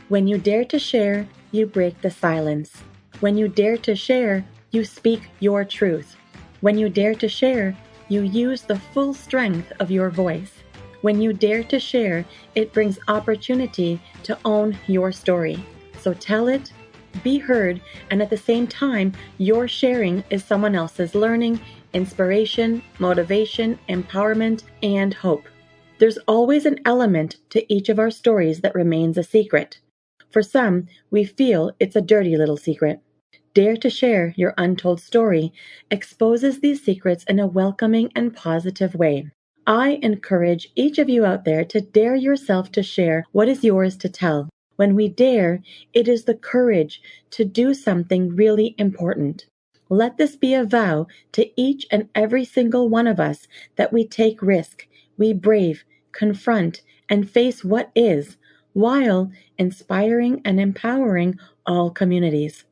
When you dare to share, you break the silence. When you dare to share, you speak your truth. When you dare to share, you use the full strength of your voice. When you dare to share, it brings opportunity to own your story. So tell it, be heard, and at the same time, your sharing is someone else's learning, inspiration, motivation, empowerment, and hope. There's always an element to each of our stories that remains a secret. For some, we feel it's a dirty little secret. Dare to share your untold story exposes these secrets in a welcoming and positive way. I encourage each of you out there to dare yourself to share what is yours to tell. When we dare, it is the courage to do something really important. Let this be a vow to each and every single one of us that we take risk, we brave, confront, and face what is, while inspiring and empowering all communities.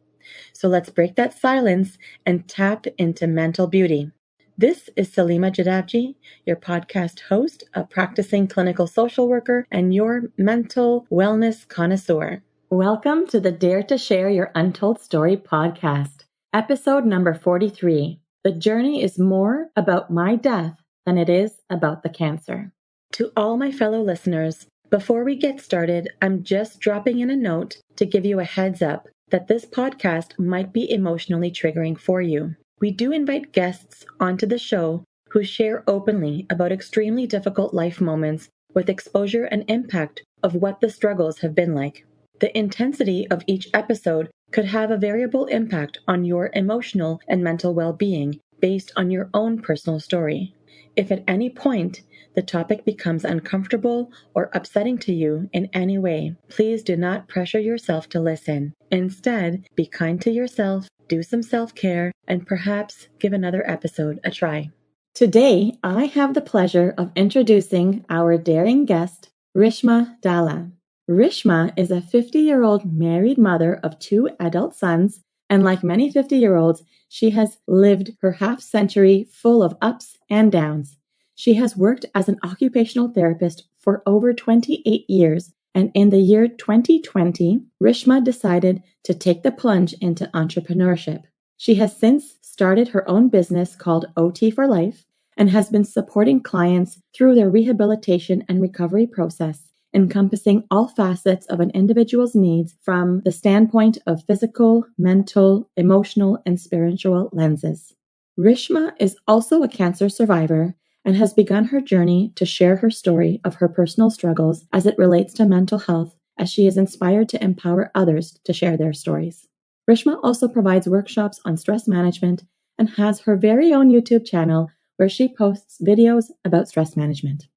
So let's break that silence and tap into mental beauty. This is Salima Jadabji, your podcast host, a practicing clinical social worker, and your mental wellness connoisseur. Welcome to the Dare to Share Your Untold Story podcast, episode number 43. The journey is more about my death than it is about the cancer. To all my fellow listeners, before we get started, I'm just dropping in a note to give you a heads up that this podcast might be emotionally triggering for you. We do invite guests onto the show who share openly about extremely difficult life moments with exposure and impact of what the struggles have been like. The intensity of each episode could have a variable impact on your emotional and mental well-being based on your own personal story. If at any point the topic becomes uncomfortable or upsetting to you in any way, please do not pressure yourself to listen. Instead, be kind to yourself, do some self-care, and perhaps give another episode a try. Today, I have the pleasure of introducing our daring guest, Rishma Dalla. Rishma is a 50-year-old married mother of 2 adult sons, and like many 50-year-olds, she has lived her half-century full of ups and downs. She has worked as an occupational therapist for over 28 years, and in the year 2020, Rishma decided to take the plunge into entrepreneurship. She has since started her own business called OT for Life and has been supporting clients through their rehabilitation and recovery process, encompassing all facets of an individual's needs from the standpoint of physical, mental, emotional, and spiritual lenses. Rishma is also a cancer survivor and has begun her journey to share her story of her personal struggles as it relates to mental health, as she is inspired to empower others to share their stories. Rishma also provides workshops on stress management and has her very own YouTube channel where she posts videos about stress management.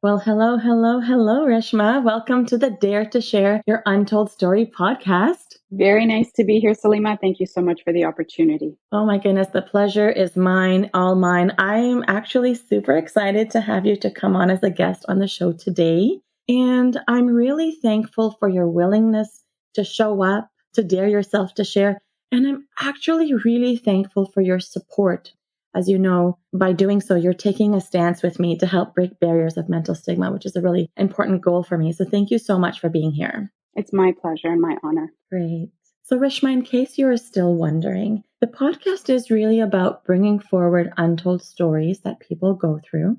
Well, hello, Rishma. Welcome to the Dare to Share Your Untold Story podcast. Very nice to be here, Salima. Thank you so much for the opportunity. Oh my goodness, the pleasure is mine, all mine. I am actually super excited to have you to come on as a guest on the show today. And I'm really thankful for your willingness to show up, to dare yourself to share. And I'm actually really thankful for your support. As you know, by doing so, you're taking a stance with me to help break barriers of mental stigma, which is a really important goal for me. So thank you so much for being here. It's my pleasure and my honor. Great. So Rishma, in case you are still wondering, the podcast is really about bringing forward untold stories that people go through,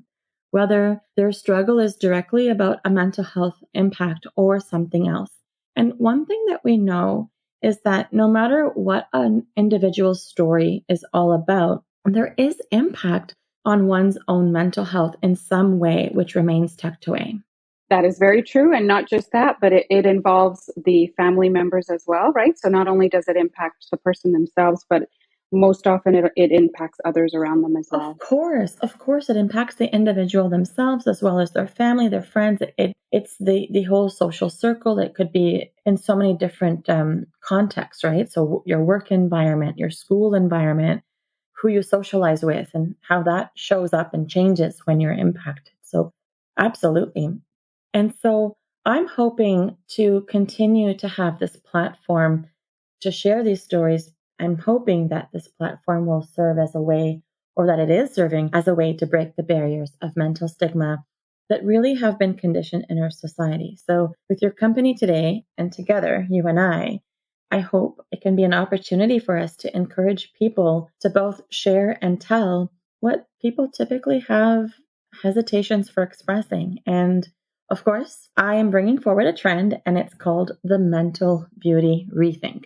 whether their struggle is directly about a mental health impact or something else. And one thing that we know is that no matter what an individual's story is all about, there is impact on one's own mental health in some way, which remains tucked away. That is very true. And not just that, but it involves the family members as well, right? So not only does it impact the person themselves, but most often it impacts others around them as well. Of course, it impacts the individual themselves as well as their family, their friends. It's the whole social circle. It could be in so many different contexts, right? So your work environment, your school environment, who you socialize with, and how that shows up and changes when you're impacted. So absolutely. And so I'm hoping to continue to have this platform to share these stories. I'm hoping that this platform will serve as a way, or that it is serving as a way to break the barriers of mental stigma that really have been conditioned in our society. So, with your company today and together, you and I hope it can be an opportunity for us to encourage people to both share and tell what people typically have hesitations for expressing. And of course, I am bringing forward a trend, and it's called the mental beauty rethink.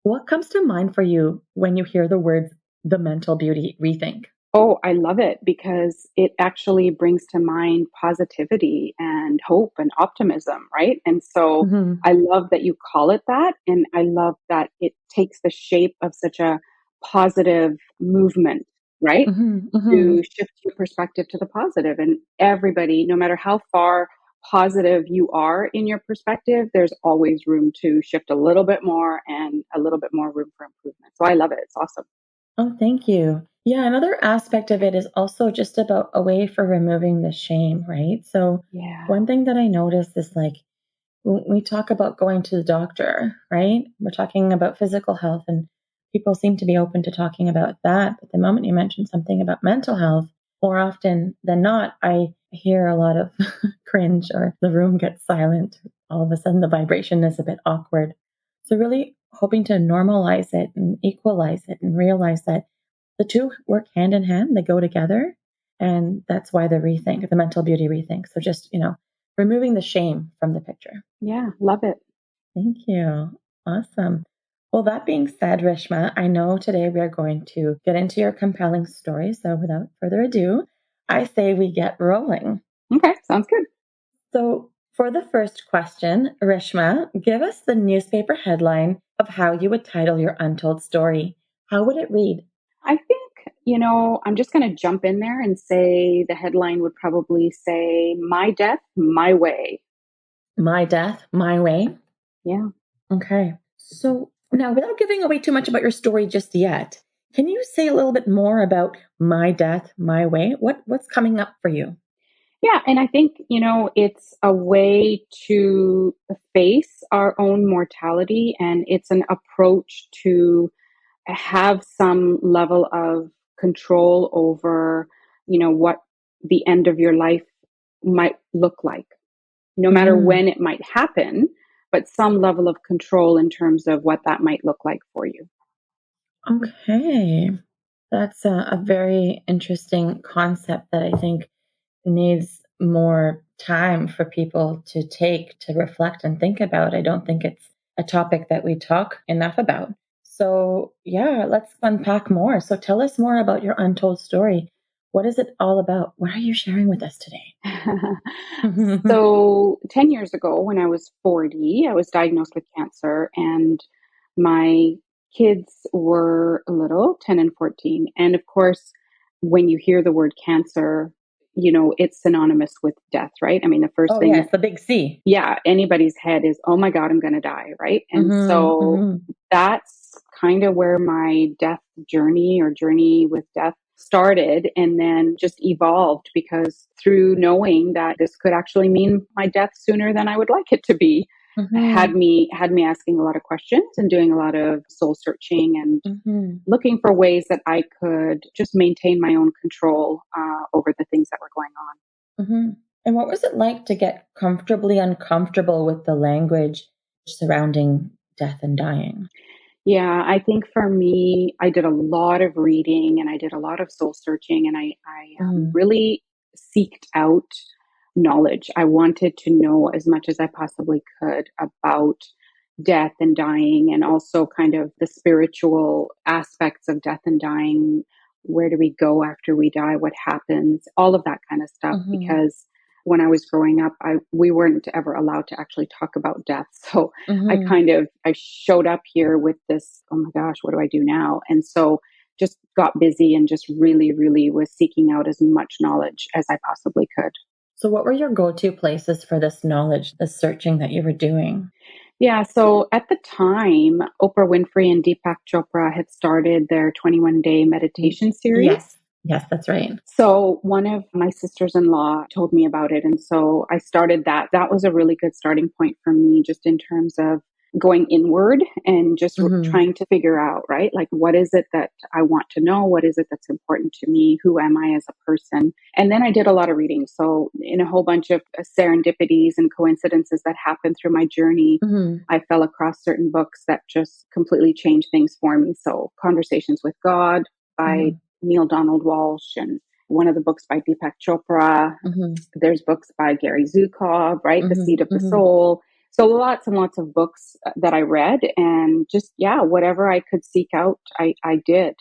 What comes to mind for you when you hear the words the mental beauty rethink? Oh, I love it because it actually brings to mind positivity and hope and optimism, right? And so Mm-hmm. I love that you call it that. And I love that it takes the shape of such a positive movement, right? Mm-hmm. Mm-hmm. To shift your perspective to the positive. And everybody, no matter how far positive you are in your perspective, there's always room to shift a little bit more and a little bit more room for improvement. So I love it. It's awesome. Oh, thank you. Yeah, another aspect of it is also just about a way for removing the shame, right? So, Yeah. one thing that I noticed is like when we talk about going to the doctor, right? We're talking about physical health, and people seem to be open to talking about that. But the moment you mention something about mental health, more often than not, I hear a lot of cringe or the room gets silent. All of a sudden, the vibration is a bit awkward. So, really hoping to normalize it and equalize it and realize that the two work hand in hand, they go together. And that's why the rethink, the mental beauty rethink. So, just, removing the shame from the picture. Yeah. Love it. Thank you. Awesome. Well, that being said, Rishma, I know today we are going to get into your compelling story. So, without further ado, I say we get rolling. Okay. Sounds good. So, for the first question, Rishma, give us the newspaper headline of how you would title your untold story. How would it read? I think, I'm just going to jump in there and say the headline would probably say, My Death, My Way. My Death, My Way. Yeah. Okay. So now, without giving away too much about your story just yet, can you say a little bit more about My Death, My Way? What's coming up for you? Yeah. And I think, it's a way to face our own mortality, and it's an approach to have some level of control over, what the end of your life might look like, no matter Hmm. when it might happen, but some level of control in terms of what that might look like for you. Okay. That's a very interesting concept that I think needs more time for people to take to reflect and think about. I don't think it's a topic that we talk enough about. So, yeah, let's unpack more. So, tell us more about your untold story. What is it all about? What are you sharing with us today? So, 10 years ago, when I was 40, I was diagnosed with cancer, and my kids were little, 10 and 14. And of course, when you hear the word cancer, it's synonymous with death, right? I mean, the first Oh, thing, yes, the big C. yeah, anybody's head is, oh my God, I'm going to die, right? And Mm-hmm, so mm-hmm, that's kind of where my death journey or journey with death started, and then just evolved because through knowing that this could actually mean my death sooner than I would like it to be, mm-hmm, had me asking a lot of questions and doing a lot of soul searching and mm-hmm, looking for ways that I could just maintain my own control over the things that were going on. mm-hmm. And what was it like to get comfortably uncomfortable with the language surrounding death and dying? Yeah, I think for me, I did a lot of reading and I did a lot of soul searching, and I Mm-hmm, really seeked out knowledge. I wanted to know as much as I possibly could about death and dying, and also kind of the spiritual aspects of death and dying. Where do we go after we die? What happens? All of that kind of stuff. mm-hmm, Because when I was growing up, we weren't ever allowed to actually talk about death. So mm-hmm. I showed up here with this, oh my gosh, what do I do now? And so just got busy and just really, really was seeking out as much knowledge as I possibly could. So, what were your go to places for this knowledge, this searching that you were doing? Yeah, so at the time, Oprah Winfrey and Deepak Chopra had started their 21-day meditation series. Yes, yes, that's right. So one of my sisters-in-law told me about it. And so I started that. That was a really good starting point for me, just in terms of going inward and just Mm-hmm. trying to figure out, right? Like, what is it that I want to know? What is it that's important to me? Who am I as a person? And then I did a lot of reading. So, in a whole bunch of serendipities and coincidences that happened through my journey, Mm-hmm. I fell across certain books that just completely changed things for me. So, Conversations with God by Neil Donald Walsh, and one of the books by Deepak Chopra. Mm-hmm. There's books by Gary Zukov, right? The Mm-hmm. Seed of the Mm-hmm. Soul. So lots and lots of books that I read, and just, yeah, whatever I could seek out, I did.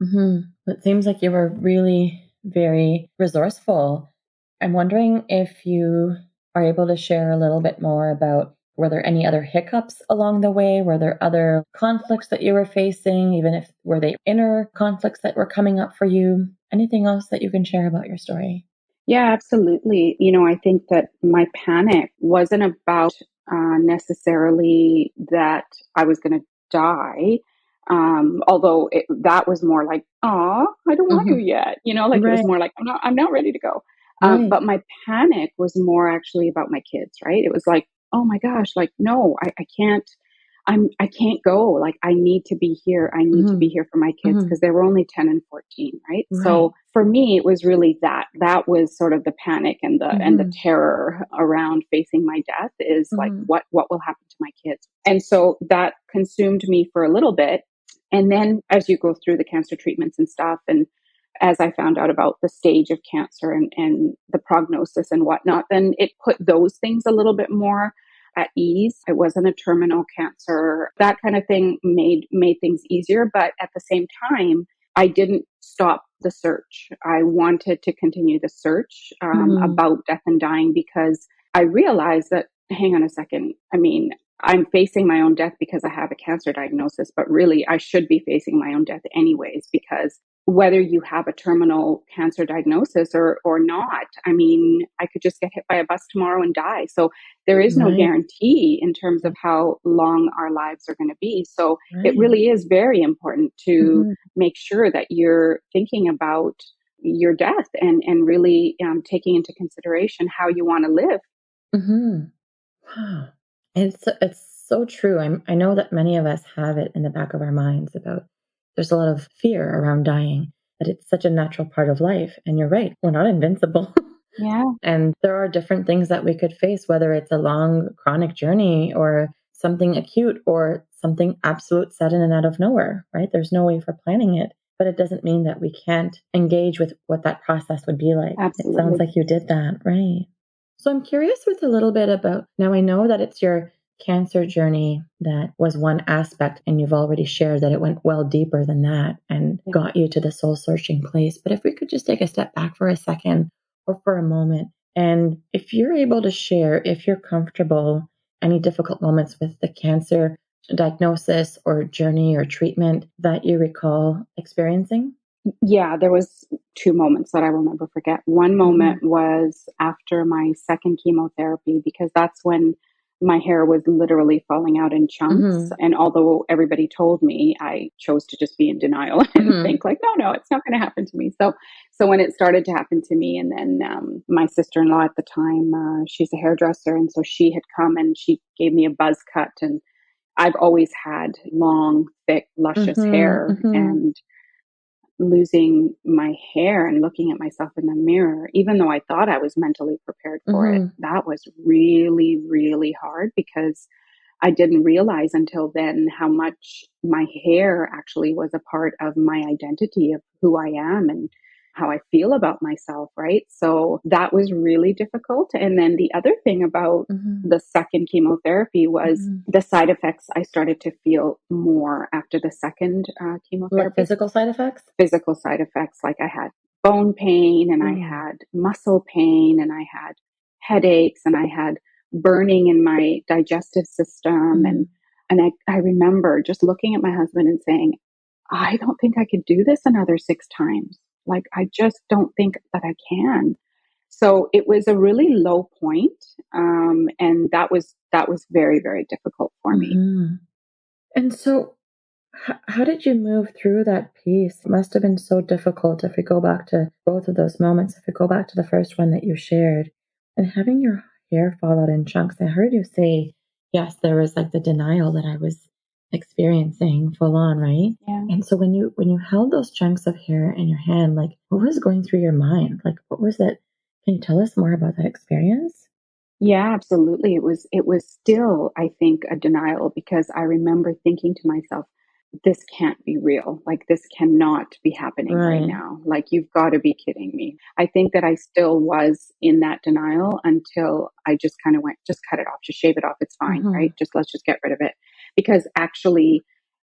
Mm-hmm. It seems like you were really very resourceful. I'm wondering if you are able to share a little bit more about, were there any other hiccups along the way? Were there other conflicts that you were facing, even if were they inner conflicts that were coming up for you? Anything else that you can share about your story? Yeah, absolutely. I think that my panic wasn't about necessarily that I was going to die. Although that was more like, oh, I don't want to Mm-hmm. yet. Like, it was Right, more like, I'm not ready to go. right. But my panic was more actually about my kids, right? It was like, oh my gosh, like, no, I can't. I can't go. Like, I need to be here. I need to Mm-hmm. be here for my kids, Mm-hmm. because they were only 10 and 14, right? Right. So for me, it was really that was sort of the panic and the Mm-hmm. terror around facing my death, is like, Mm-hmm. what will happen to my kids? And so that consumed me for a little bit. And then as you go through the cancer treatments and stuff, and as I found out about the stage of cancer and the prognosis and whatnot, then it put those things a little bit more at ease. It wasn't a terminal cancer. That kind of thing made things easier. But at the same time, I didn't stop the search. I wanted to continue the search Mm-hmm. about death and dying, because I realized that, hang on a second. I mean, I'm facing my own death because I have a cancer diagnosis, but really I should be facing my own death anyways, because whether you have a terminal cancer diagnosis or not, I mean, I could just get hit by a bus tomorrow and die. So there is no Right. guarantee in terms of how long our lives are going to be. So it Right. really is very important to Mm-hmm. make sure that you're thinking about your death, and really taking into consideration how you want to live. Mm-hmm. Wow. It's so true. I know that many of us have it in the back of our minds about, there's a lot of fear around dying, but it's such a natural part of life. And you're right, we're not invincible. Yeah, And there are different things that we could face, whether it's a long chronic journey or something acute or something absolute sudden and out of nowhere, right? There's no way for planning it, but it doesn't mean that we can't engage with what that process would be like. It sounds absolutely. like you did that, right? So I'm curious with a little bit about, now I know that it's your cancer journey that was one aspect, and you've already shared that it went well deeper than that and Yeah. got you to the soul searching place. But if we could just take a step back for a second or for a moment, and if you're able to share, if you're comfortable, any difficult moments with the cancer diagnosis or journey or treatment that you recall experiencing. Yeah, there was two moments that I will never forget. One Mm-hmm. moment was after my second chemotherapy, because that's when my hair was literally falling out in chunks. Mm-hmm. And although everybody told me, I chose to just be in denial and Mm-hmm. think like, no, it's not going to happen to me. So when it started to happen to me, and then my sister-in-law at the time, she's a hairdresser, and so she had come and she gave me a buzz cut, and I've always had long, thick, luscious Mm-hmm. hair, Mm-hmm. and losing my hair and looking at myself in the mirror, even though I thought I was mentally prepared for it, Mm-hmm. that was really, really hard, because I didn't realize until then how much my hair actually was a part of my identity, of who I am and how I feel about myself, right? So that was really difficult. And then the other thing about Mm-hmm. the second chemotherapy was Mm-hmm. the side effects I started to feel more after the second Like chemotherapy. physical side effects? Physical side effects, like I had bone pain, and I Mm. had muscle pain, and I had headaches, and I had burning in my digestive system. Mm. And I remember just looking at my husband and saying, I don't think I could do this another 6 times. Like, I just don't think that I can. So it was a really low point, and that was very, very difficult for me. Mm-hmm. And so, how did you move through that piece? It must have been so difficult if we go back to both of those moments. If we go back to the first one that you shared, and having your hair fall out in chunks. I heard you say Yes, there was like the denial that I was experiencing full on, right? Yeah. And so when you held those chunks of hair in your hand, like what was going through your mind? Like what was it? Can you tell us more about that experience? Yeah, absolutely. It was still, I think, a denial because I remember thinking to myself, this can't be real. Like this cannot be happening right Right. now. Like you've got to be kidding me. I think that I still was in that denial until I just kind of went, just cut it off, just shave it off. It's fine, Mm-hmm. right? Just let's just get rid of it. Because actually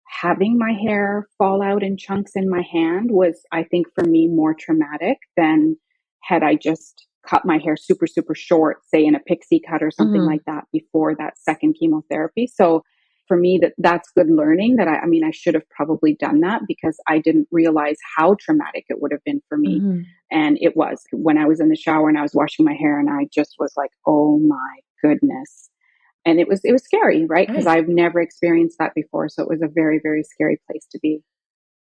having my hair fall out in chunks in my hand was, I think, for me more traumatic than had I just cut my hair super, super short, say in a pixie cut or something Mm-hmm. like that before that second chemotherapy. So for me, that's good learning that I mean, I should have probably done that because I didn't realize how traumatic it would have been for me. Mm-hmm. And it was when I was in the shower and I was washing my hair and I just was like, oh my goodness. And it was scary, right? Because Right. I've never experienced that before. So it was a very, very scary place to be.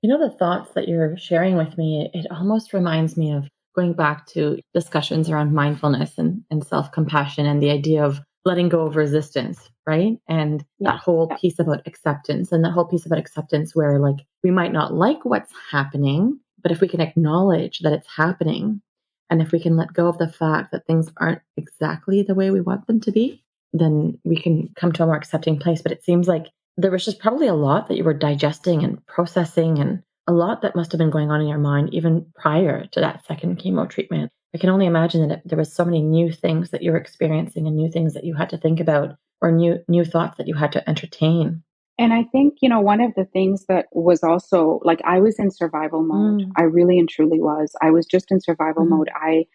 You know, the thoughts that you're sharing with me, it almost reminds me of going back to discussions around mindfulness and self compassion and the idea of letting go of resistance, right? And Yeah. that whole Yeah. piece about acceptance and that whole piece about acceptance where like we might not like what's happening, but if we can acknowledge that it's happening and if we can let go of the fact that things aren't exactly the way we want them to be, then we can come to a more accepting place. But it seems like there was just probably a lot that you were digesting and processing, and a lot that must have been going on in your mind even prior to that second chemo treatment. I can only imagine that there was so many new things that you were experiencing and new things that you had to think about or new thoughts that you had to entertain. And I think, one of the things that was also like I was in survival mode. Mm. I really and truly was. I was just in survival mode. Mhm.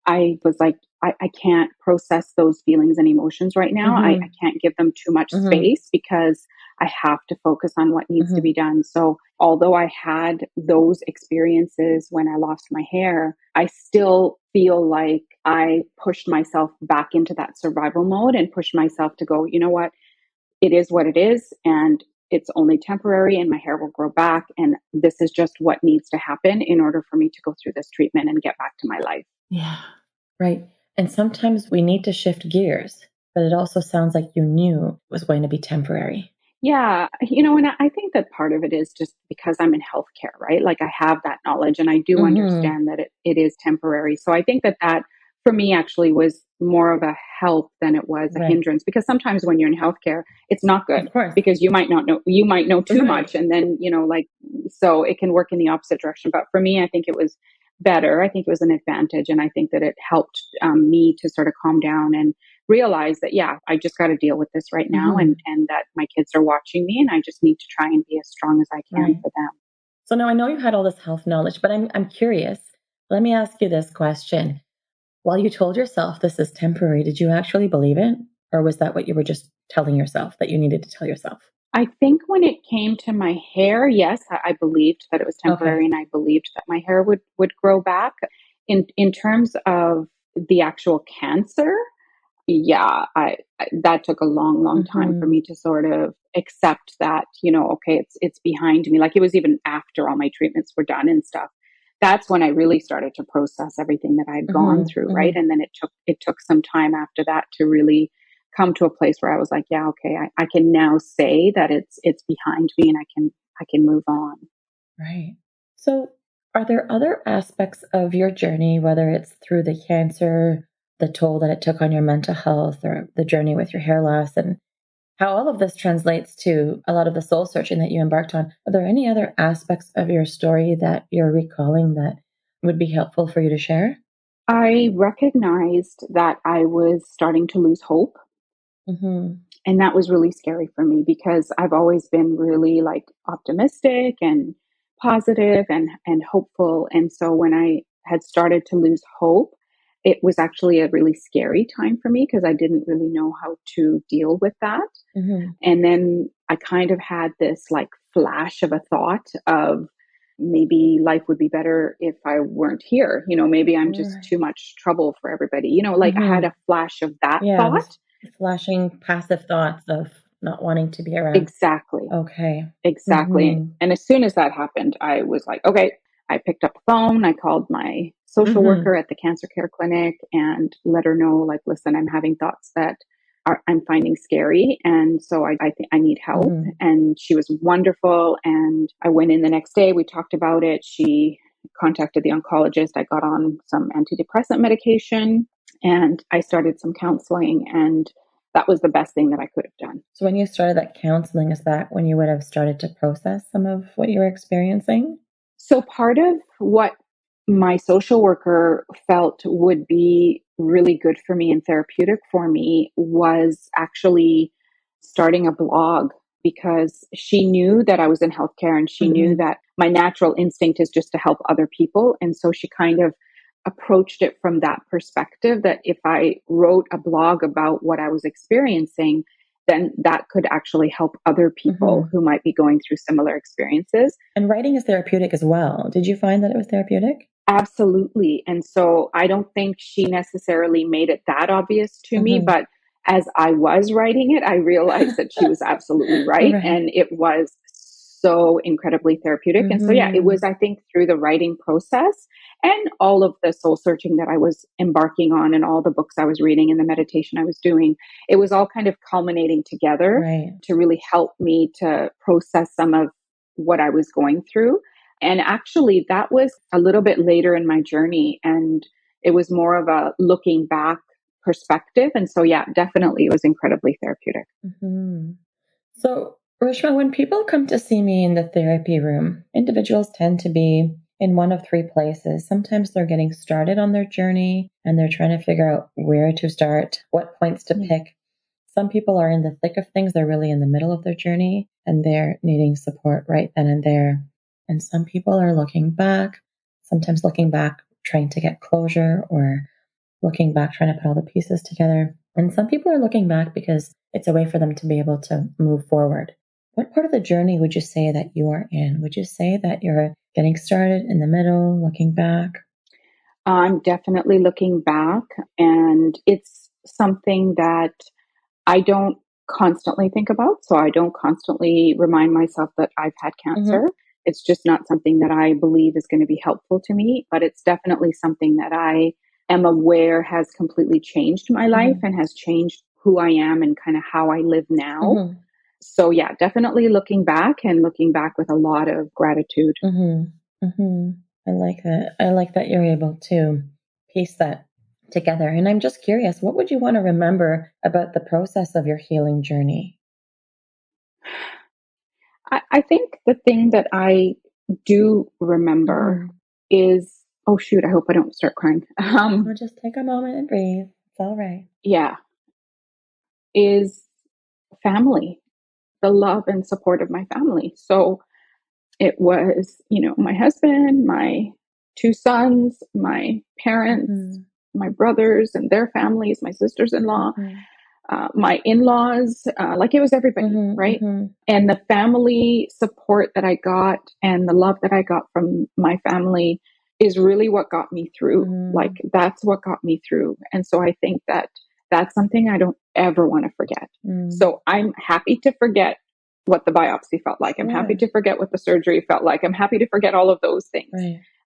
I was like, I can't process those feelings and emotions right now. I Mhm. can't give them too much Mhm. space because I have to focus on what needs to be Mhm. done. So, although I had those experiences when I lost my hair, I still feel like I pushed myself back into that survival mode and pushed myself to go, you know what it is. And it's only temporary and my hair will grow back. And this is just what needs to happen in order for me to go through this treatment and get back to my life. Yeah. Right. And sometimes we need to shift gears, but it also sounds like you knew it was going to be temporary. Yeah, and I think that part of it is just because I'm in healthcare, right? Like I have that knowledge and I do Mhm. understand that it is temporary. So I think that for me actually was more of a help than it was a Right. hindrance because sometimes when you're in healthcare, it's not Of good course. because you might know too Right. much and then, like, so it can work in the opposite direction. But for me, I think it was better. I think it was an advantage. And I think that it helped me to sort of calm down and realize that yeah, I just got to deal with this right now, and Mhm. that my kids are watching me and I just need to try and be as strong as I can Right. for them. So now I know you had all this health knowledge, but I'm curious. Let me ask you this question. While you told yourself this is temporary, did you actually believe it? Or was that what you were just telling yourself that you needed to tell yourself? I think when it came to my hair, yes, I believed that it was temporary Okay. and I believed that my hair would grow back. In terms of the actual cancer, yeah, that took a long, long time for Mm-hmm. me to sort of accept that, okay, it's behind me. Like it was even after all my treatments were done and stuff. That's when I really started to process everything that I had gone Mm-hmm. through, right? Mm-hmm. And then it took some time after that to really come to a place where I was like, yeah, okay, I can now say that it's behind me and I can move on. Right. So, are there other aspects of your journey, whether it's through the cancer, the toll that it took on your mental health, or the journey with your hair loss, and how all of this translates to a lot of the soul searching that you embarked on? Are there any other aspects of your story that you're recalling that would be helpful for you to share? I recognized that I was starting to lose hope. Mm-hmm. And that was really scary for me because I've always been really like optimistic and positive and hopeful. And so when I had started to lose hope, it was actually a really scary time for me because I didn't really know how to deal with that. Mm-hmm. And then I kind of had this like flash of a thought of maybe life would be better if I weren't here. Maybe I'm just Right. too much trouble for everybody. Like I had Mm-hmm. a flash of that Yeah, thought. these flashing passive thoughts of not wanting to be around. Exactly. Okay. Exactly. Mm-hmm. And as soon as that happened, I was like, okay, I picked up the phone. I called my social Mm-hmm. worker at the cancer care clinic and let her know, like, listen, I'm having thoughts that I'm finding scary. And so I think I need help. And she was wonderful. And I went in the next day. We talked about it. She contacted the oncologist. I got on some antidepressant medication and I started some counseling. And that was the best thing that I could have done. So when you started that counseling, is that when you would have started to process some of what you were experiencing? So part of what my social worker felt would be really good for me and therapeutic for me was actually starting a blog, because she knew that I was in healthcare and she knew that my natural instinct is just to help other people. And so she kind of approached it from that perspective, that if I wrote a blog about what I was experiencing, then that could actually help other people who might be going through similar experiences. And writing is therapeutic as well. Did you find that it was therapeutic? Absolutely. And so I don't think she necessarily made it that obvious to me, but as I was writing it, I realized that she was absolutely right. And it was so incredibly therapeutic. And so, yeah, it was, I think, through the writing process and all of the soul searching that I was embarking on and all the books I was reading and the meditation I was doing, it was all kind of culminating together to really help me to process some of what I was going through. And actually, that was a little bit later in my journey, and it was more of a looking back perspective. And so, yeah, definitely it was incredibly therapeutic. So, Rishma, when people come to see me in the therapy room, individuals tend to be in one of three places. Sometimes they're getting started on their journey and they're trying to figure out where to start, what points to pick. Some people are in the thick of things. They're really in the middle of their journey and they're needing support right then and there. And some people are looking back, sometimes looking back, trying to get closure, or looking back, trying to put all the pieces together. And some people are looking back because it's a way for them to be able to move forward. What part of the journey would you say that you are in? Would you say that you're getting started, in the middle, looking back? I'm definitely looking back, and it's something that I don't constantly think about. So I don't constantly remind myself that I've had cancer. It's just not something that I believe is going to be helpful to me, but it's definitely something that I am aware has completely changed my life and has changed who I am and kind of how I live now. So yeah, definitely looking back with a lot of gratitude. I like that. I like that you're able to piece that together. And I'm just curious, what would you want to remember about the process of your healing journey? I think the thing that I do remember is, oh shoot, I hope I don't start crying. Just take a moment and breathe. It's all right. Yeah. Is family, the love and support of my family. So it was, my husband, my two sons, my parents, my brothers and their families, my sisters-in-law, my in-laws, like it was everybody, right? And the family support that I got and the love that I got from my family is really what got me through. Like that's what got me through. And so I think that that's something I don't ever want to forget. So I'm happy to forget what the biopsy felt like. I'm happy to forget what the surgery felt like. I'm happy to forget all of those things.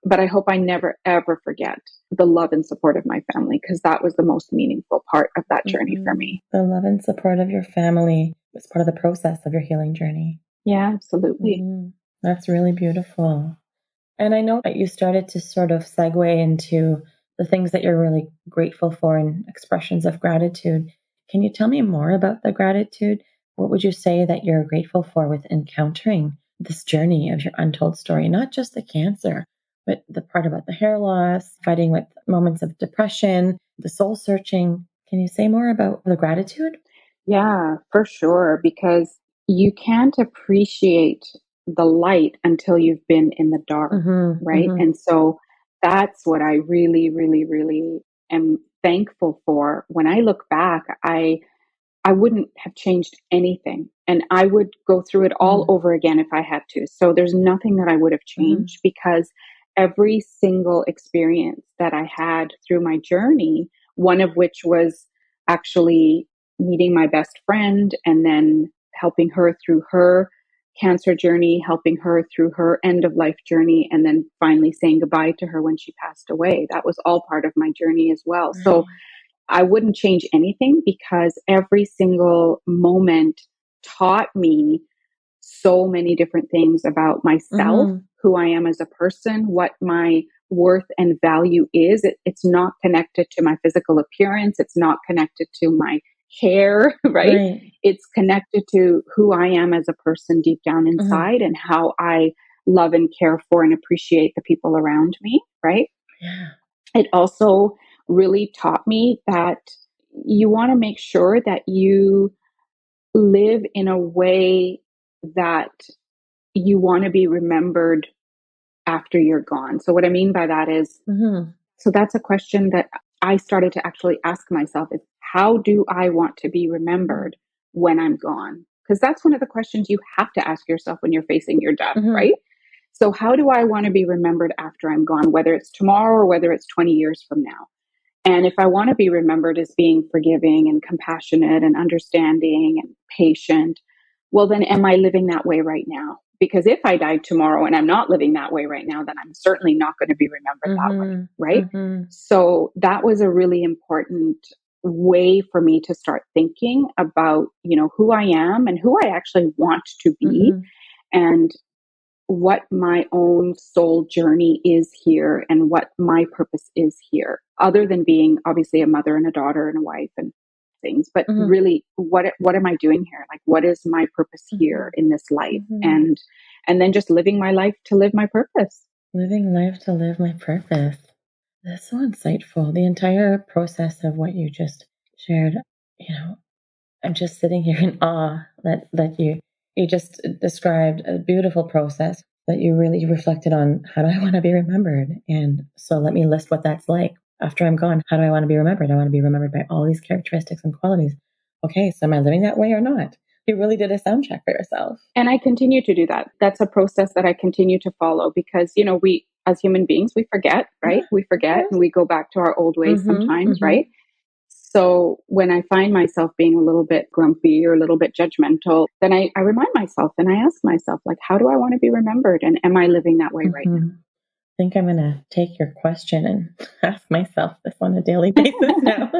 But I hope I never, ever forget the love and support of my family, because that was the most meaningful part of that journey for me. The love and support of your family was part of the process of your healing journey. Yeah, absolutely. That's really beautiful. And I know that you started to sort of segue into the things that you're really grateful for and expressions of gratitude. Can you tell me more about the gratitude? What would you say that you're grateful for with encountering this journey of your untold story? Not just the cancer, but the part about the hair loss, fighting with moments of depression, the soul searching. Can you say more about the gratitude? Yeah, for sure. Because you can't appreciate the light until you've been in the dark, right? And so that's what I really, really, really am thankful for. When I look back, I wouldn't have changed anything. And I would go through it all over again if I had to. So there's nothing that I would have changed, because every single experience that I had through my journey, one of which was actually meeting my best friend and then helping her through her cancer journey, helping her through her end of life journey, and then finally saying goodbye to her when she passed away. That was all part of my journey as well. So I wouldn't change anything because every single moment taught me so many different things about myself, Mm-hmm. who I am as a person, what my worth and value is. It's not connected to my physical appearance. It's not connected to my hair, right? Right. It's connected to who I am as a person deep down Mm-hmm. inside and how I love and care for and appreciate the people around me, right? Yeah. It also really taught me that you want to make sure that you live in a way that you want to be remembered after you're gone. So what I mean by that is, Mm-hmm. so that's a question that I started to actually ask myself is, how do I want to be remembered when I'm gone? Because that's one of the questions you have to ask yourself when you're facing your death, Mm-hmm. right? So how do I want to be remembered after I'm gone, whether it's tomorrow or whether it's 20 years from now? And if I want to be remembered as being forgiving and compassionate and understanding and patient, well, then am I living that way right now? Because if I died tomorrow and I'm not living that way right now, then I'm certainly not going to be remembered that way, Mm-hmm. right? Mm-hmm. So that was a really important way for me to start thinking about, who I am and who I actually want to be, Mm-hmm. and what my own soul journey is here and what my purpose is here, other than being obviously a mother and a daughter and a wife and things. But Mm-hmm. really, what am I doing here? Like, what is my purpose Mm-hmm. here in this life? Mm-hmm. And then just living my life to live my purpose. Living life to live my purpose. That's so insightful. The entire process of what you just shared, you know, I'm just sitting here in awe that you just described a beautiful process that you really reflected on. How do I want to be remembered? And so let me list what that's like after I'm gone. How do I want to be remembered? I want to be remembered by all these characteristics and qualities. Okay, so am I living that way or not? You really did a sound check for yourself. And I continue to do that. That's a process that I continue to follow because, we, as human beings, we forget, right? Yeah, We of forget course. and we go back to our old ways Mm-hmm. sometimes, Mm-hmm. right? So when I find myself being a little bit grumpy or a little bit judgmental, then I remind myself and I ask myself, like, how do I want to be remembered? And am I living that way right Mm-hmm. I think I'm gonna take your question and ask myself this on a daily now? basis now.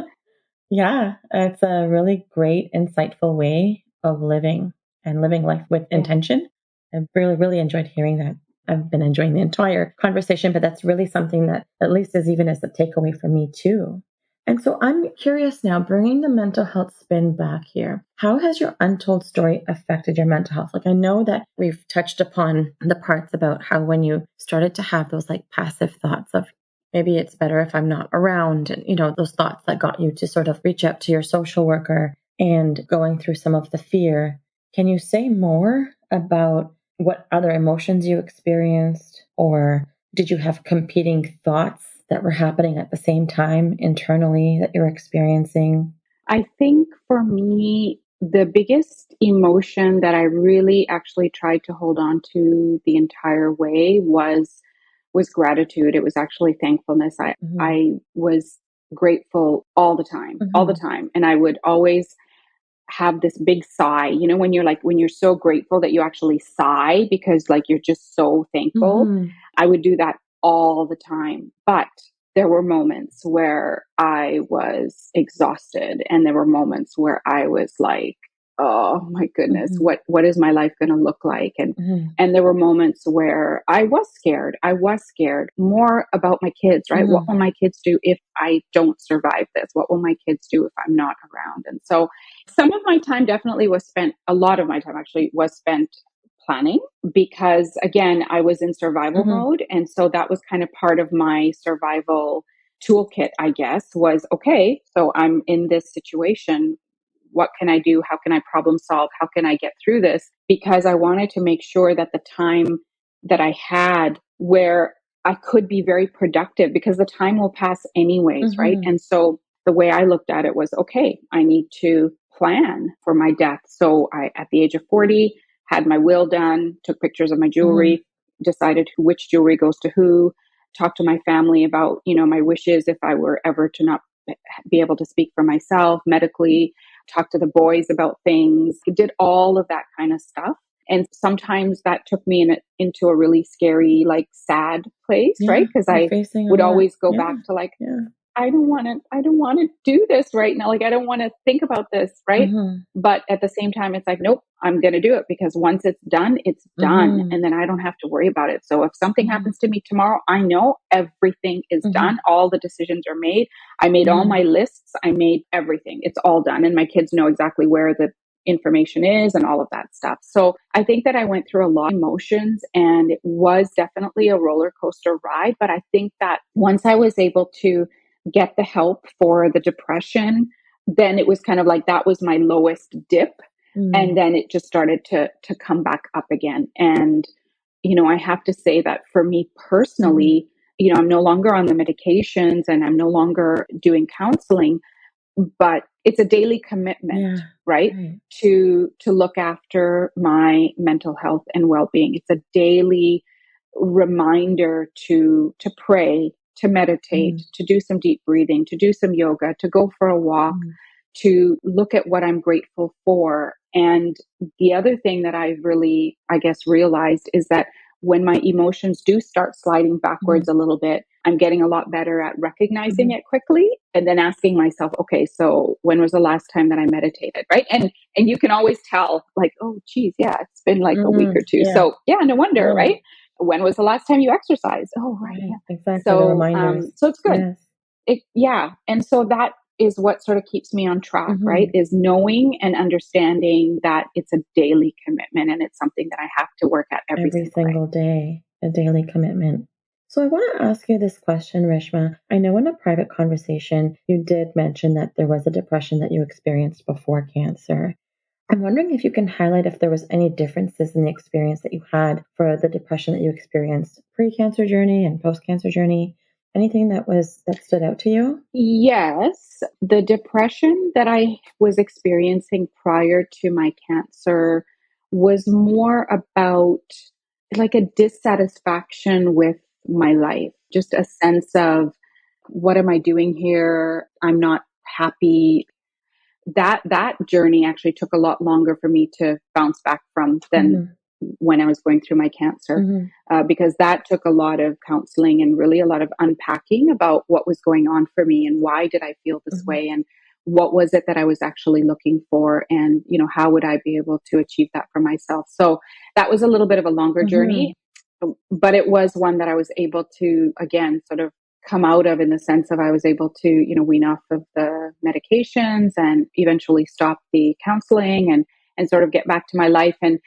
Yeah, it's a really great, insightful way of living and living life with Yeah. intention. I've really, really enjoyed hearing that. I've been enjoying the entire conversation, but that's really something that at least is even as a takeaway for me too. And so I'm curious now, bringing the mental health spin back here, how has your untold story affected your mental health? Like I know that we've touched upon the parts about how when you started to have those like passive thoughts of maybe it's better if I'm not around. And, those thoughts that got you to sort of reach out to your social worker and going through some of the fear. Can you say more about what other emotions you experienced? Or did you have competing thoughts that were happening at the same time internally that you're experiencing? I think for me, the biggest emotion that I really actually tried to hold on to the entire way was gratitude. It was actually thankfulness. I Mm-hmm. I was grateful all the Mm-hmm. time, and I would always have this big sigh. When you're so grateful that you actually sigh because like you're just so thankful. Mm-hmm. I would do that all the time. But there were moments where I was exhausted and there were moments where I was like, oh my goodness, Mm-hmm. what is my life going to look like? Mm-hmm. And there were moments where I was scared. I was scared more about my kids, right? What Mm-hmm. will my kids do if I don't survive this? What will my kids do if I'm not around? And so some of my time definitely was spent, a lot of my time actually was spent planning because again, I was in survival Mm-hmm. mode. And so that was kind of part of my survival toolkit, I guess, was okay, so I'm in this situation. What can I do? How can I problem solve? How can I get through this? Because I wanted to make sure that the time that I had where I could be very productive because the time will pass anyways, right? Mm-hmm. And so the way I looked at it was, okay, I need to plan for my death. So I, at the age of 40, had my will done, took pictures of my Mm-hmm. jewelry, decided which jewelry goes to who, talked to my family about, my wishes if I were ever to not be able to speak for myself medically, talked to the boys about things, did all of that kind of stuff. And sometimes that took me into a really scary, like sad place, Yeah, right? Because you're I facing a would lot. always go Yeah. back to like, Yeah. I don't want to do this right now. Like, I don't want to think about this. Right. Mm-hmm. But at the same time, it's like, nope, I'm going to do it, because once it's done, it's done. Mm-hmm. And then I don't have to worry about it. So if something Mm-hmm. happens to me tomorrow, I know everything is Mm-hmm. done. All the decisions are made. I made all Mm-hmm. my lists. I made everything. It's all done. And my kids know exactly where the information is and all of that stuff. So I think that I went through a lot of emotions, and it was definitely a roller coaster ride. But I think that once I was able to get the help for the depression, then it was kind of like that was my lowest dip. And then it just started to come back up again. And, I have to say that for me personally, I'm no longer on the medications and I'm no longer doing counseling, but it's a daily commitment, Yeah. right? Right. To look after my mental health and well-being. It's a daily reminder to pray, to meditate, to do some deep breathing, to do some yoga, to go for a walk, Mm-hmm. to look at what I'm grateful for. And the other thing that I've really, I guess, realized is that when my emotions do start sliding backwards a little bit, I'm getting a lot better at recognizing it quickly and then asking myself, okay, so when was the last time that I meditated? Right. And you can always tell, like, oh geez, yeah, it's been like a week Mm-hmm. or two. Yeah. So yeah, no wonder, Yeah. right? When was the last time you exercised? Oh, right. Right. Yeah. Exactly. The So reminders. so it's good. Yes. Yeah. And so that is what sort of keeps me on track, right? Mm-hmm. Is knowing and understanding that it's a daily commitment and it's something that I have to work at every Every single day. single day, a daily commitment. So I want to ask you this question, Rishma. I know in a private conversation, you did mention that there was a depression that you experienced before cancer. I'm wondering if you can highlight if there was any differences in the experience that you had for the depression that you experienced pre-cancer journey and post-cancer journey. Anything that stood out to you? Yes, the depression that I was experiencing prior to my cancer was more about like a dissatisfaction with my life, just a sense of what am I doing here? I'm not happy. That journey actually took a lot longer for me to bounce back from than Mm-hmm. when I was going through my cancer, Mm-hmm. because that took a lot of counseling and really a lot of unpacking about what was going on for me and why did I feel this Mm-hmm. way and what was it that I was actually looking for, and how would I be able to achieve that for myself. So that was a little bit of a longer Mm-hmm. journey, but it was one that I was able to again sort of come out of, in the sense of I was able to, wean off of the medications and eventually stop the counseling and sort of get back to my life and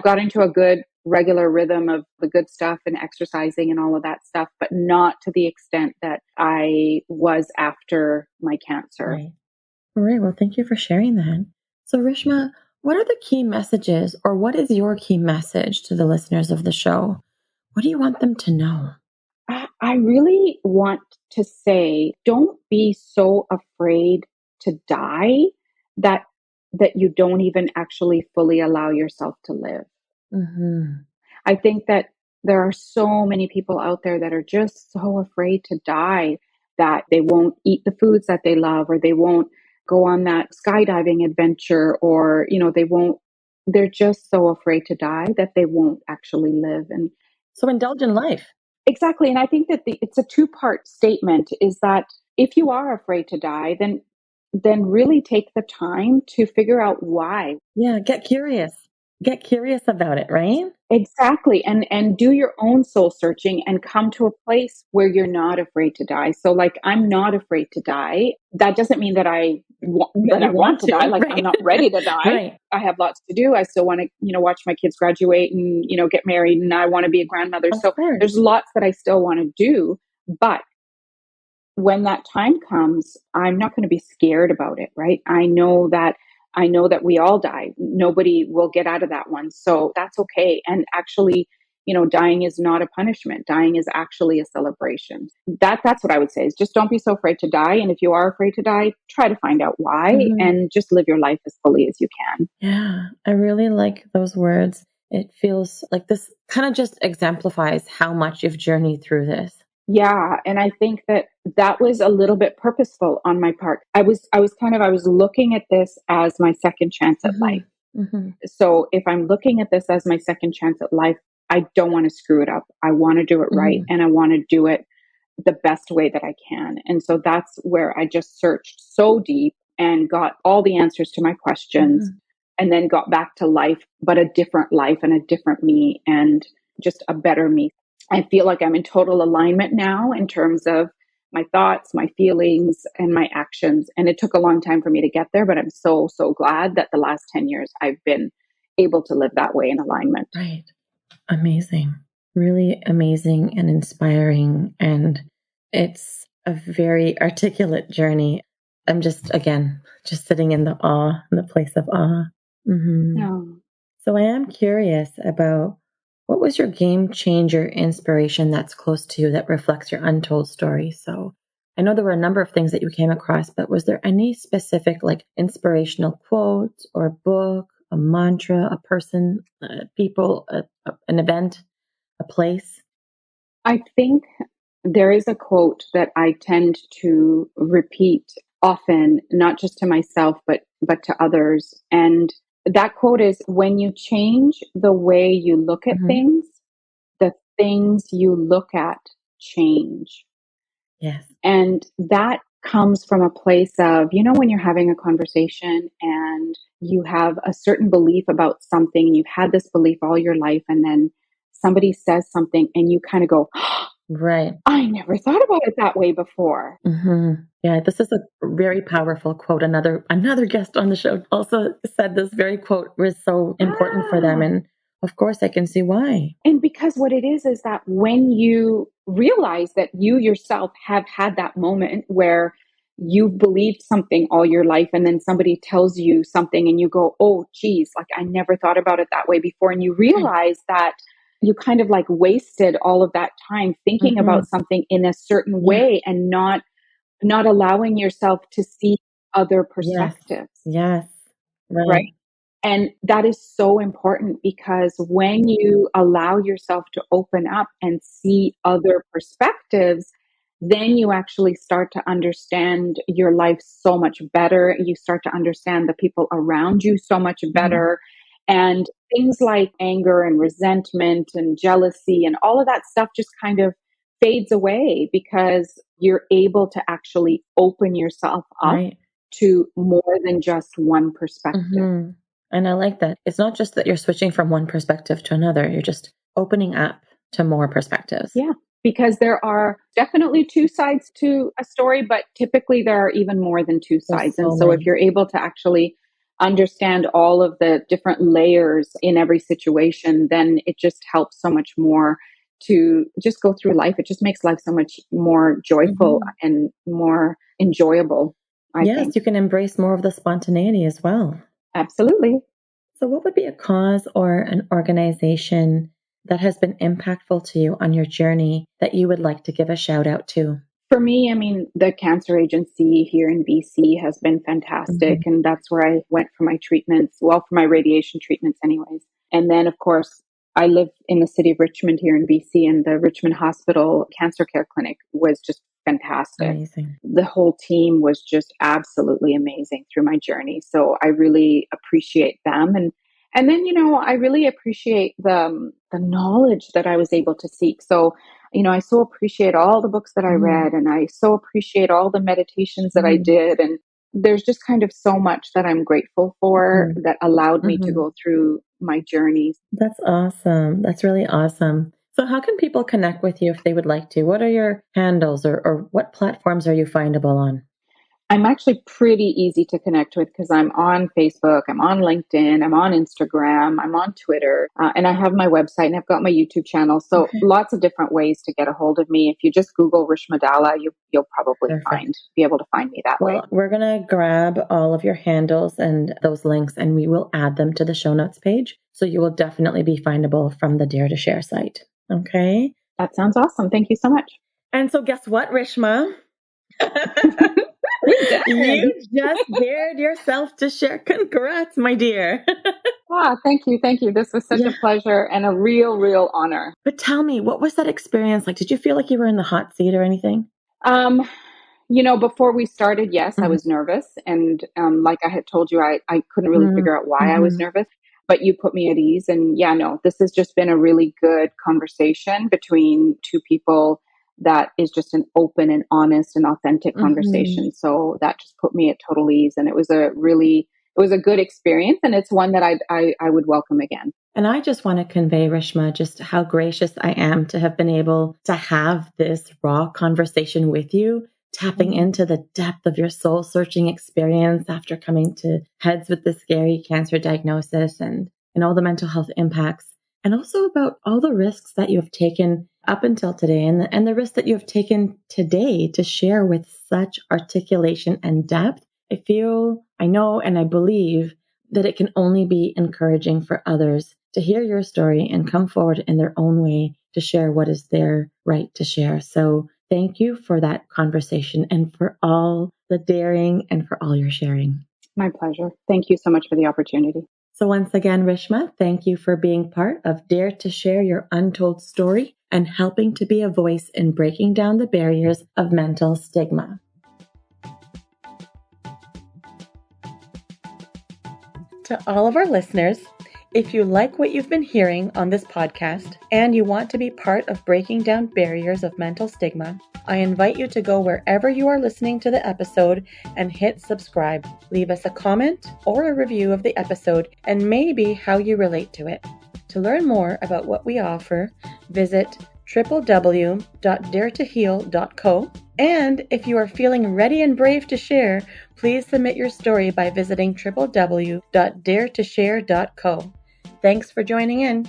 got into a good regular rhythm of the good stuff and exercising and all of that stuff, but not to the extent that I was after my cancer. Right. All right. Well, thank you for sharing that. So, Rishma, what are the key messages, or what is your key message to the listeners of the show? What do you want them to know? I really want to say, don't be so afraid to die that you don't even actually fully allow yourself to live. Mm-hmm. I think that there are so many people out there that are just so afraid to die that they won't eat the foods that they love, or they won't go on that skydiving adventure, or, they're just so afraid to die that they won't actually live. And So, indulge in life. exactly. And I think that it's a two-part statement, is that if you are afraid to die, then really take the time to figure out why. Yeah. Get curious. Get curious about it, right? Exactly. And do your own soul searching and come to a place where you're not afraid to die. So like, I'm not afraid to die. That doesn't mean that That you I want want to die. to, Like, I'm right? not ready to die. Right. I have lots to do. I still want to, watch my kids graduate and, get married, and I want to be a grandmother. Of So there's course. lots that I still want to do, but when that time comes, I'm not going to be scared about it, right? I know that we all die. Nobody will get out of that one. So that's okay. And actually, dying is not a punishment. Dying is actually a celebration. That's what I would say, is just don't be so afraid to die. And if you are afraid to die, try to find out why Mm-hmm. and just live your life as fully as you can. Yeah. I really like those words. It feels like this kind of just exemplifies how much you've journeyed through this. Yeah, and I think that was a little bit purposeful on my part. I was looking at this as my second chance at life. Mm-hmm. Mm-hmm. So if I'm looking at this as my second chance at life, I don't want to screw it up. I want to do it right, Mm-hmm. and I want to do it the best way that I can. And so that's where I just searched so deep and got all the answers to my questions, and then got back to life, but a different life and a different me and just a better me. I feel like I'm in total alignment now in terms of my thoughts, my feelings, and my actions. And it took a long time for me to get there, but I'm so, so glad that the last 10 years I've been able to live that way in alignment. Right. Amazing. Really amazing and inspiring. And it's a very articulate journey. I'm just sitting in the awe, in the place of awe. No. So I am curious about, what was your game changer inspiration that's close to you that reflects your untold story? So I know there were a number of things that you came across, but was there any specific like inspirational quote or book, a mantra, a person, people, an event, a place? I think there is a quote that I tend to repeat often, not just to myself, but to others. And that quote is, when you change the way you look at things, the things you look at change. Yes. And that comes from a place of, when you're having a conversation and you have a certain belief about something, and you've had this belief all your life, and then somebody says something and you kind of go, right. I never thought about it that way before. Yeah, this is a very powerful quote. Another guest on the show also said this very quote was so important for them. And of course, I can see why. And because what it is that when you realize that you yourself have had that moment where you've believed something all your life, and then somebody tells you something and you go, oh, geez, like I never thought about it that way before. And you realize that you kind of like wasted all of that time thinking about something in a certain way and not allowing yourself to see other perspectives. Yes. Right. And that is so important, because when you allow yourself to open up and see other perspectives, then you actually start to understand your life so much better. You start to understand the people around you so much better. And things like anger and resentment and jealousy and all of that stuff just kind of fades away, because you're able to actually open yourself up to more than just one perspective. And I like that. It's not just that you're switching from one perspective to another. You're just opening up to more perspectives. Yeah, because there are definitely two sides to a story, but typically there are even more than two sides. And so if you're able to actually understand all of the different layers in every situation, then it just helps so much more to just go through life. It just makes life so much more joyful and more enjoyable, I think. You can embrace more of the spontaneity as well. Absolutely. So what would be a cause or an organization that has been impactful to you on your journey that you would like to give a shout out to? For me, I mean, the cancer agency here in BC has been fantastic. And that's where I went for my treatments, for my radiation treatments anyways. And then, of course, I live in the city of Richmond here in BC, and the Richmond Hospital Cancer Care Clinic was just fantastic. Amazing. The whole team was just absolutely amazing through my journey. So I really appreciate them. And then, I really appreciate the knowledge that I was able to seek. So, I so appreciate all the books that I read, and I so appreciate all the meditations that I did. And there's just kind of so much that I'm grateful for that allowed me to go through my journeys. That's awesome. That's really awesome. So how can people connect with you if they would like to? What are your handles, or what platforms are you findable on? I'm actually pretty easy to connect with, because I'm on Facebook, I'm on LinkedIn, I'm on Instagram, I'm on Twitter, and I have my website, and I've got my YouTube channel. So lots of different ways to get a hold of me. If you just Google Rishma Dalla, you'll probably be able to find me that way. Well, we're going to grab all of your handles and those links, and we will add them to the show notes page. So you will definitely be findable from the Dare to Share site. Okay. That sounds awesome. Thank you so much. And so guess what, Rishma? You just dared yourself to share. Congrats, my dear. Thank you. Thank you. This was such a pleasure and a real, real honor. But tell me, what was that experience like? Did you feel like you were in the hot seat or anything? Before we started, yes, I was nervous. And like I had told you, I couldn't really figure out why I was nervous. But you put me at ease. And this has just been a really good conversation between two people that is just an open and honest and authentic conversation. So that just put me at total ease. And it was a good experience. And it's one that I would welcome again. And I just want to convey, Rishma, just how gracious I am to have been able to have this raw conversation with you, tapping into the depth of your soul searching experience after coming to heads with the scary cancer diagnosis and all the mental health impacts, and also about all the risks that you have taken up until today and the risks that you have taken today to share with such articulation and depth. I know, and I believe that it can only be encouraging for others to hear your story and come forward in their own way to share what is their right to share. So thank you for that conversation and for all the daring and for all your sharing. My pleasure. Thank you so much for the opportunity. So once again, Rishma, thank you for being part of Dare to Share Your Untold Story and helping to be a voice in breaking down the barriers of mental stigma. To all of our listeners, if you like what you've been hearing on this podcast and you want to be part of breaking down barriers of mental stigma, I invite you to go wherever you are listening to the episode and hit subscribe. Leave us a comment or a review of the episode and maybe how you relate to it. To learn more about what we offer, visit www.daretoheal.co. And if you are feeling ready and brave to share, please submit your story by visiting www.daretoshare.co. Thanks for joining in.